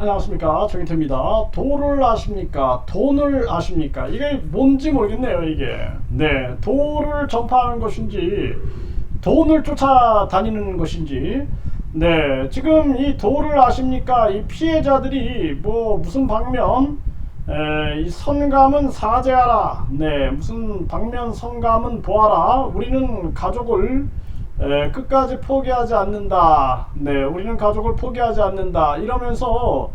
안녕하십니까, 정인태입니다. 도를 아십니까? 돈을 아십니까? 이게 뭔지 모르겠네요. 이게 도를 전파하는 것인지 돈을 쫓아다니는 것인지. 지금 이 도를 아십니까? 이 피해자들이 뭐 무슨 방면 이 선감은 사죄하라, 무슨 방면 선감은 보아라, 우리는 가족을 끝까지 포기하지 않는다. 우리는 가족을 포기하지 않는다. 이러면서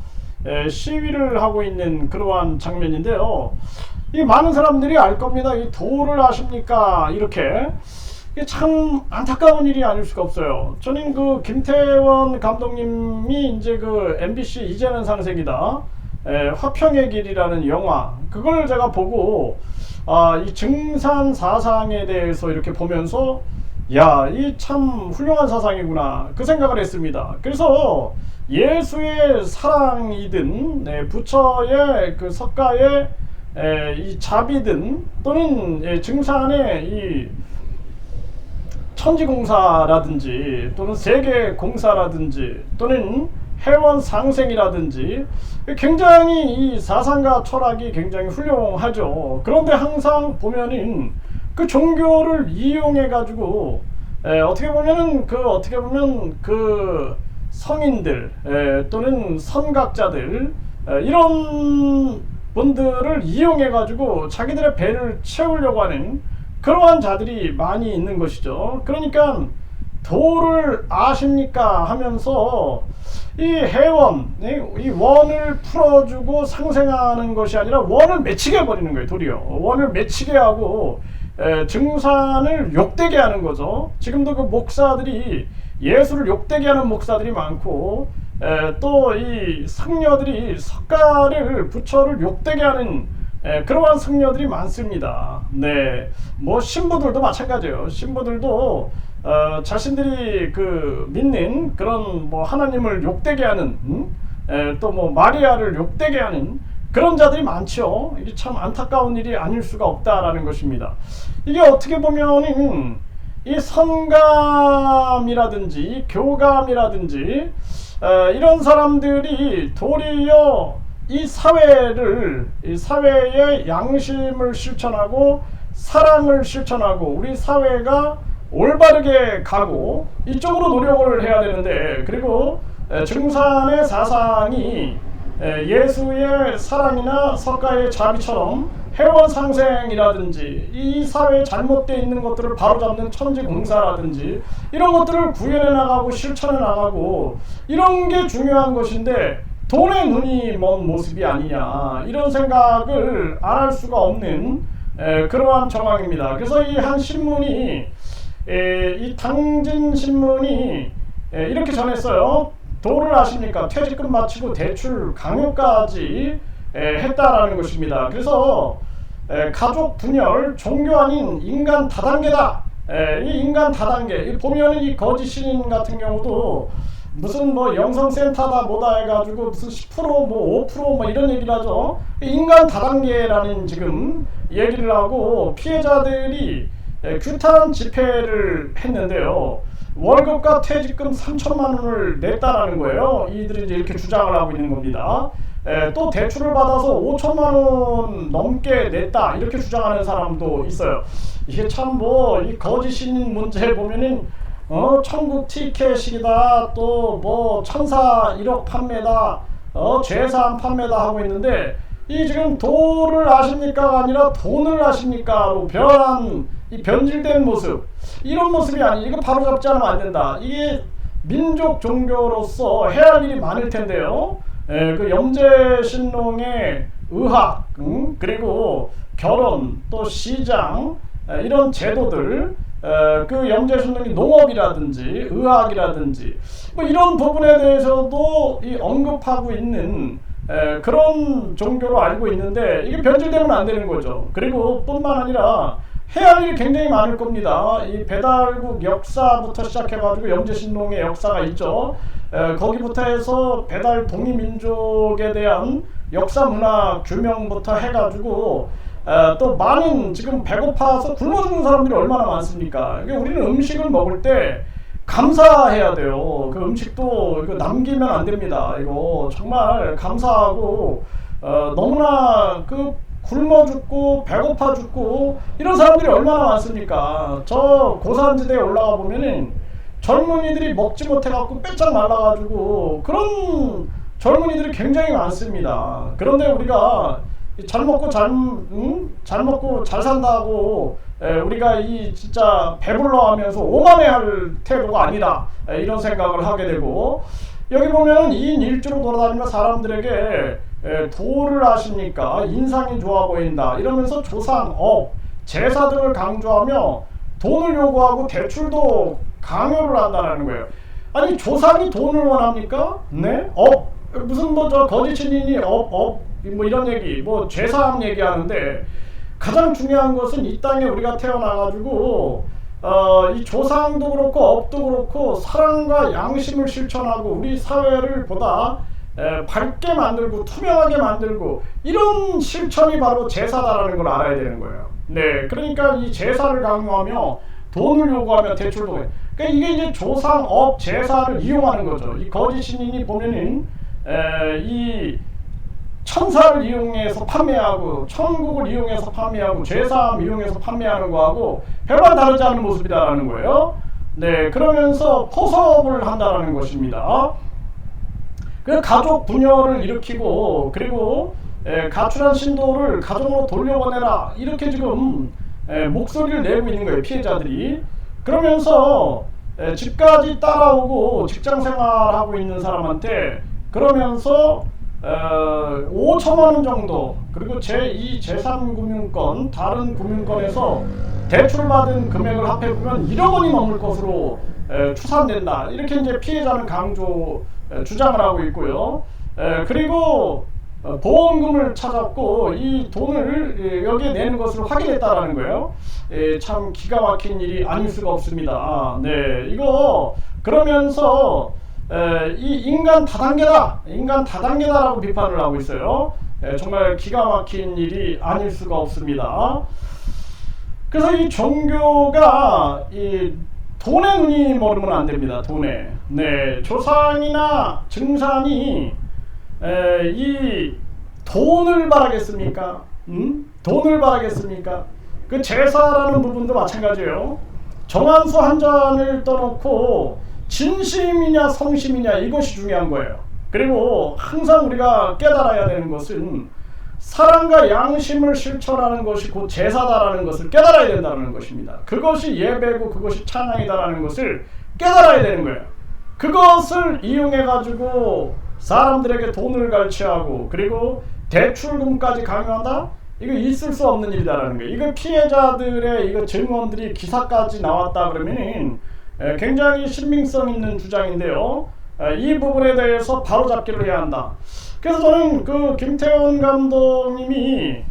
시위를 하고 있는 그러한 장면인데요. 이 많은 사람들이 알 겁니다. 이 도를 아십니까? 이렇게. 이게 참 안타까운 일이 아닐 수가 없어요. 저는 그 김태원 감독님이 이제 그 MBC 이제는 상생이다, 화평의 길이라는 영화, 그걸 제가 보고 이 증산 사상에 대해서 이렇게 보면서 야, 이 참 훌륭한 사상이구나, 그 생각을 했습니다. 그래서 예수의 사랑이든 부처의 그 석가의 이 자비든 또는 증산의 이 천지공사라든지 또는 세계공사라든지 또는 해원상생이라든지 굉장히 이 사상과 철학이 굉장히 훌륭하죠. 그런데 항상 보면은 그 종교를 이용해 가지고 어떻게 보면 그 성인들 또는 선각자들 이런 분들을 이용해 가지고 자기들의 배를 채우려고 하는 그러한 자들이 많이 있는 것이죠. 그러니까 도를 아십니까 하면서 이 해원, 이 원을 풀어주고 상생하는 것이 아니라 원을 맺히게 해버리는 거예요. 도리어 원을 맺히게 하고 증산을 욕되게 하는 거죠. 지금도 그 목사들이 예수를 욕되게 하는 목사들이 많고 또 이 성녀들이 석가를 부처를 욕되게 하는 그러한 성녀들이 많습니다. 뭐 신부들도 마찬가지예요. 신부들도 자신들이 그 믿는 그런 뭐 하나님을 욕되게 하는 또 뭐 마리아를 욕되게 하는 그런 자들이 많죠. 이게 참 안타까운 일이 아닐 수가 없다라는 것입니다. 이게 어떻게 보면은 이 선감이라든지 교감이라든지 이런 사람들이 도리어 이 사회의 양심을 실천하고 사랑을 실천하고 우리 사회가 올바르게 가고 이쪽으로 노력을 해야 되는데, 그리고 증산의 사상이 예수의 사랑이나 석가의 자비처럼 해원상생이라든지 이 사회에 잘못되어 있는 것들을 바로잡는 천지공사라든지 이런 것들을 구현해 나가고 실천해 나가고 이런 게 중요한 것인데, 돈에 눈이 먼 모습이 아니냐, 이런 생각을 안 할 수가 없는 그러한 정황입니다. 그래서 이 한 신문이 이 당진신문이 이렇게 전했어요. 도를 아십니까? 퇴직금 마치고 대출 강요까지 했다라는 것입니다. 그래서 가족 분열, 종교 아닌 인간 다단계다. 이 인간 다단계, 보면은 이 거짓 신인 같은 경우도 무슨 뭐 영성센터다 뭐다 해가지고 무슨 10% 뭐 5% 뭐 이런 얘기를 하죠. 인간 다단계라는 지금 얘기를 하고 피해자들이 규탄 집회를 했는데요. 월급과 퇴직금 3천만 원을 냈다라는 거예요. 이들이 이제 이렇게 주장을 하고 있는 겁니다. 또 대출을 받아서 5천만 원 넘게 냈다, 이렇게 주장하는 사람도 있어요. 이게 참 뭐 이 거짓인 문제 보면은 천국 티켓이다, 또 뭐 천사 1억 판매다, 죄산 판매다 하고 있는데, 이 지금 도를 아십니까가 아니라 돈을 아십니까로 변한 이 변질된 모습, 이런 모습이 아니, 이거 바로잡지 않으면 안 된다. 이게 민족 종교로서 해야 할 일이 많을 텐데요. 그 염제신롱의 의학, 그리고 결혼, 또 시장, 이런 제도들, 그 염제신롱이 농업이라든지 의학이라든지 뭐 이런 부분에 대해서도 이 언급하고 있는 그런 종교로 알고 있는데, 이게 변질되면 안 되는 거죠. 그리고 뿐만 아니라 해야 할 일이 굉장히 많을 겁니다. 이 배달국 역사부터 시작해가지고 염제신롱의 역사가 있죠. 거기부터 해서 배달 독립민족에 대한 역사 문화 규명부터 해가지고 또 많은 지금 배고파서 굶어 죽는 사람들이 얼마나 많습니까? 우리는 음식을 먹을 때 감사해야 돼요. 그 음식도 이거 남기면 안 됩니다. 이거 정말 감사하고 너무나 그 굶어 죽고 배고파 죽고 이런 사람들이 얼마나 많습니까? 저 고산지대에 올라가 보면은 젊은이들이 먹지 못해갖고 빼짝 말라가지고 그런 젊은이들이 굉장히 많습니다. 그런데 우리가 잘 먹고 잘 먹고 잘 산다고 우리가 이 진짜 배불러하면서 오만해할 태도가 아니다, 이런 생각을 하게 되고, 여기 보면 2인 1주로 돌아다니며 사람들에게 도를 하십니까? 인상이 좋아 보인다 이러면서 조상, 제사 등을 강조하며 돈을 요구하고 대출도 강요를 한다는 거예요. 아니 조상이 돈을 원합니까? 네? 무슨 뭐 저 거짓 신인이 뭐 이런 얘기, 뭐 죄사함 얘기하는데, 가장 중요한 것은 이 땅에 우리가 태어나가지고 이 조상도 그렇고 업도 그렇고 사랑과 양심을 실천하고 우리 사회를 보다 밝게 만들고 투명하게 만들고, 이런 실천이 바로 제사다라는 걸 알아야 되는 거예요. 네, 그러니까 이 제사를 강요하며 돈을 요구하며 대출도, 그러니까 이게 이제 조상, 업, 제사를 이용하는 거죠. 이 거짓 신인이 보면은 이 천사를 이용해서 판매하고 천국을 이용해서 판매하고 죄사함 이용해서 판매하는 거하고 별반 다르지 않은 모습이다라는 거예요. 네, 그러면서 포섭을 한다라는 것입니다. 그 가족 분열을 일으키고, 그리고 가출한 신도를 가정으로 돌려보내라 이렇게 지금 목소리를 내고 있는 거예요, 피해자들이. 그러면서 집까지 따라오고 직장 생활하고 있는 사람한테 그러면서 5천만 원 정도, 그리고 제2, 제3 금융권, 다른 금융권에서 대출받은 금액을 합해보면 1억 원이 넘을 것으로 추산된다, 이렇게 이제 피해자는 주장을 하고 있고요. 그리고 보험금을 찾았고 이 돈을 여기에 내는 것을 확인했다라는 거예요. 참 기가 막힌 일이 아닐 수가 없습니다. 네, 이거 그러면서 이 인간 다단계다라고 비판을 하고 있어요. 정말 기가 막힌 일이 아닐 수가 없습니다. 그래서 이 종교가 이 돈에 눈이 멀으면 안 됩니다. 돈에. 네, 조상이나 증산이 이 돈을 바라겠습니까? 돈을 바라겠습니까? 그 제사라는 부분도 마찬가지예요. 정한수 한 잔을 떠놓고 진심이냐 성심이냐, 이것이 중요한 거예요. 그리고 항상 우리가 깨달아야 되는 것은 사랑과 양심을 실천하는 것이 곧 제사다라는 것을 깨달아야 된다는 것입니다. 그것이 예배고 그것이 찬양이다라는 것을 깨달아야 되는 거예요. 그것을 이용해 가지고 사람들에게 돈을 갈취하고 그리고 대출금까지 강요한다? 이거 있을 수 없는 일이다라는 거예요. 이거 피해자들의 이거 증언들이 기사까지 나왔다 그러면은 굉장히 신빙성 있는 주장인데요. 이 부분에 대해서 바로잡기를 해야 한다. 그래서 저는 그 김태원 감독님이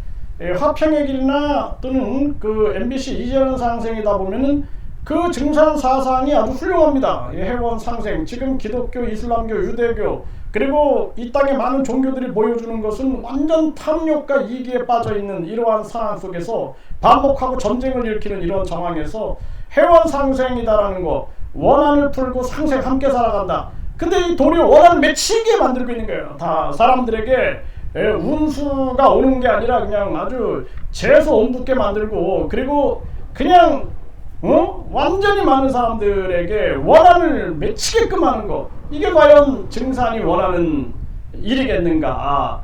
화평의 길이나 또는 그 MBC 이재현 상생이다 보면은 그 증산 사상이 아주 훌륭합니다. 해원 상생, 지금 기독교, 이슬람교, 유대교, 그리고 이 땅에 많은 종교들이 보여주는 것은 완전 탐욕과 이기에 빠져있는 이러한 상황 속에서 반복하고 전쟁을 일으키는 이런 정황에서 해원 상생이다라는 거, 원한을 풀고 상생 함께 살아간다. 근데 이 도리어 원한을 맺히게 만들고 있는 거예요. 다 사람들에게 운수가 오는 게 아니라 그냥 아주 재수 옮붙게 만들고, 그리고 그냥 완전히 많은 사람들에게 원한을 맺히게끔 하는 거, 이게 과연 증산이 원하는 일이겠는가?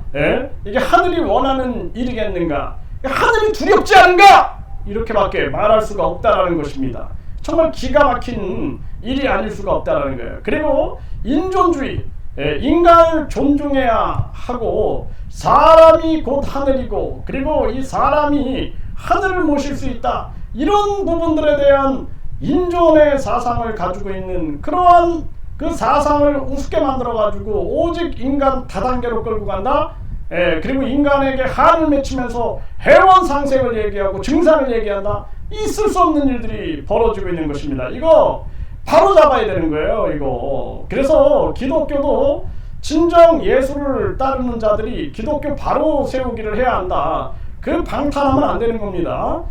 이게 하늘이 원하는 일이겠는가? 하늘이 두렵지 않은가? 이렇게밖에 말할 수가 없다라는 것입니다. 정말 기가 막힌 일이 아닐 수가 없다라는 거예요. 그리고 인존주의, 인간을 존중해야 하고 사람이 곧 하늘이고, 그리고 이 사람이 하늘을 모실 수 있다, 이런 부분들에 대한 인존의 사상을 가지고 있는 그러한 그 사상을 우습게 만들어 가지고 오직 인간 다단계로 끌고 간다. 그리고 인간에게 한을 맺히면서 해원 상생을 얘기하고 증산을 얘기한다. 있을 수 없는 일들이 벌어지고 있는 것입니다. 이거 바로 잡아야 되는 거예요, 이거. 그래서 기독교도 진정 예수를 따르는 자들이 기독교 바로 세우기를 해야 한다. 그 방탄하면 안 되는 겁니다.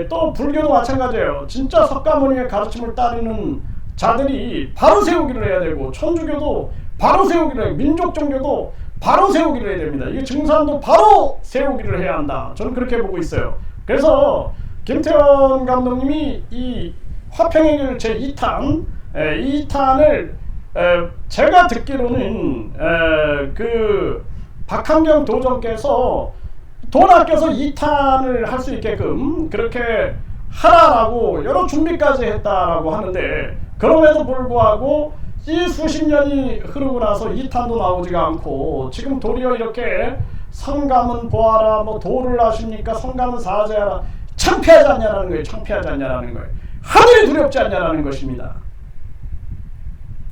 또 불교도 마찬가지예요. 진짜 석가모니의 가르침을 따르는 자들이 바로 세우기를 해야 되고, 천주교도 바로 세우기를 해야, 민족 종교도 바로 세우기를 해야 됩니다. 이게 증산도 바로 세우기를 해야 한다. 저는 그렇게 보고 있어요. 그래서 김태원 감독님이 이 화평의 길 제2탄, 이 2탄을 제가 듣기로는 그 박한경 도정께서 돈 아껴서 2탄을 할 수 있게끔 그렇게 하라라고 여러 준비까지 했다라고 하는데, 그럼에도 불구하고 이 수십 년이 흐르고 나서 2탄도 나오지가 않고, 지금 도리어 이렇게 성감은 보아라, 뭐 도를 아십니까, 성감은 사죄하라, 창피하지 않냐라는 거예요. 창피하지 않냐라는 거예요. 하늘이 두렵지 않냐라는 것입니다.